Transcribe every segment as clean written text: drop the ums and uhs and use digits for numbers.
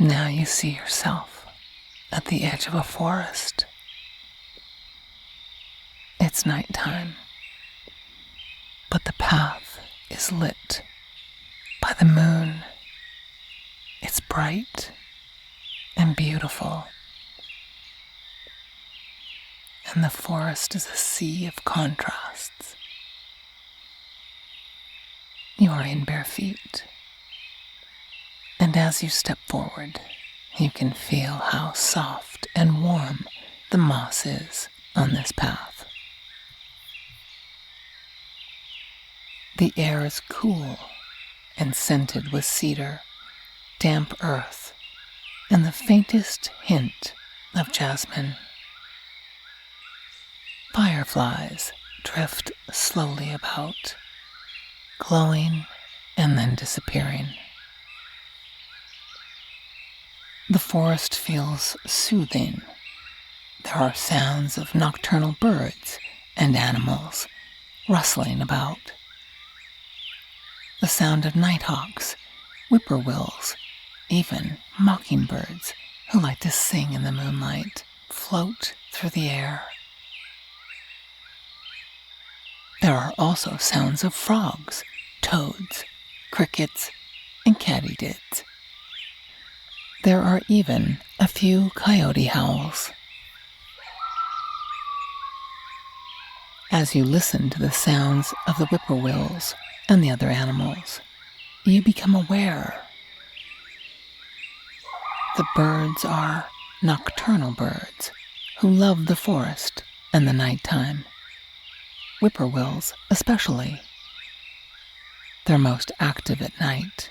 Now you see yourself at the edge of a forest. It's nighttime, but the path is lit by the moon. It's bright and beautiful, and the forest is a sea of contrasts. You are in bare feet, and as you step forward, you can feel how soft and warm the moss is on this path. The air is cool and scented with cedar, damp earth, and the faintest hint of jasmine. Fireflies drift slowly about, glowing and then disappearing. The forest feels soothing. There are sounds of nocturnal birds and animals rustling about. The sound of nighthawks, whippoorwills, even mockingbirds who like to sing in the moonlight float through the air. There are also sounds of frogs, toads, crickets, and katydids. There are even a few coyote howls. As you listen to the sounds of the whippoorwills and the other animals, you become aware. The birds are nocturnal birds who love the forest and the nighttime. Whippoorwills especially. They're most active at night.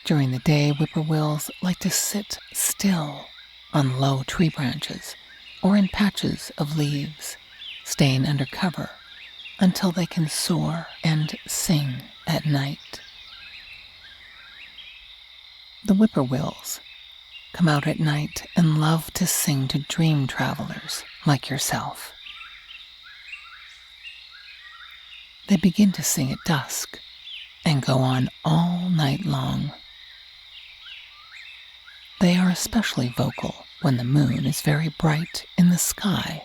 During the day, whippoorwills like to sit still on low tree branches or in patches of leaves, staying under cover until they can soar and sing at night. The whippoorwills come out at night and love to sing to dream travelers like yourself. They begin to sing at dusk and go on all night long. They are especially vocal when the moon is very bright in the sky,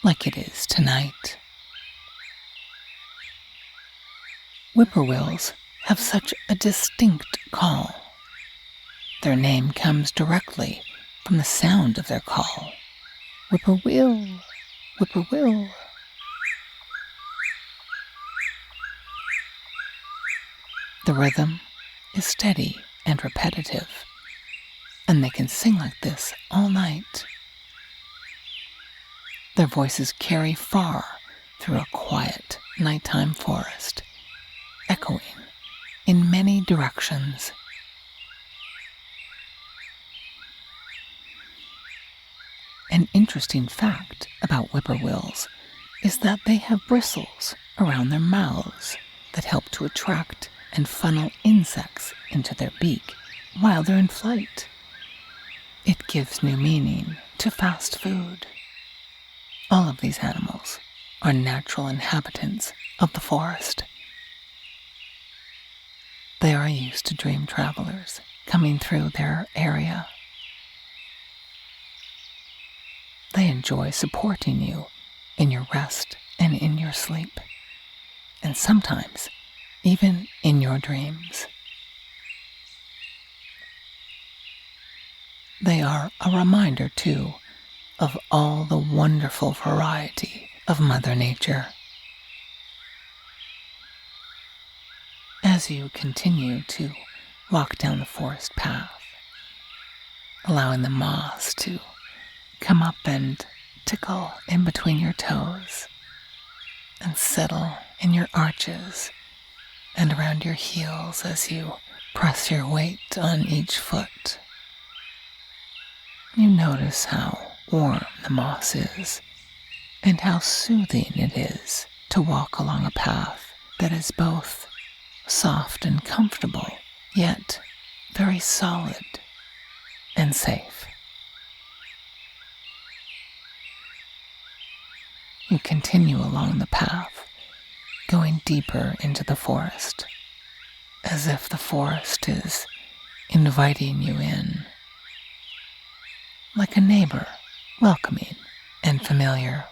like it is tonight. Whippoorwills have such a distinct call. Their name comes directly from the sound of their call. Whippoorwill, whippoorwill. The rhythm is steady and repetitive, and they can sing like this all night. Their voices carry far through a quiet nighttime forest, echoing in many directions. An interesting fact about whippoorwills is that they have bristles around their mouths that help to attract and funnel insects into their beak while they're in flight. It gives new meaning to fast food. All of these animals are natural inhabitants of the forest. They are used to dream travelers coming through their area. They enjoy supporting you in your rest and in your sleep, and sometimes even in your dreams. They are a reminder, too, of all the wonderful variety of Mother Nature. As you continue to walk down the forest path, allowing the moss to come up and tickle in between your toes and settle in your arches and around your heels as you press your weight on each foot. You notice how warm the moss is and how soothing it is to walk along a path that is both soft and comfortable, yet very solid and safe. You continue along the path, going deeper into the forest, as if the forest is inviting you in, like a neighbor, welcoming and familiar.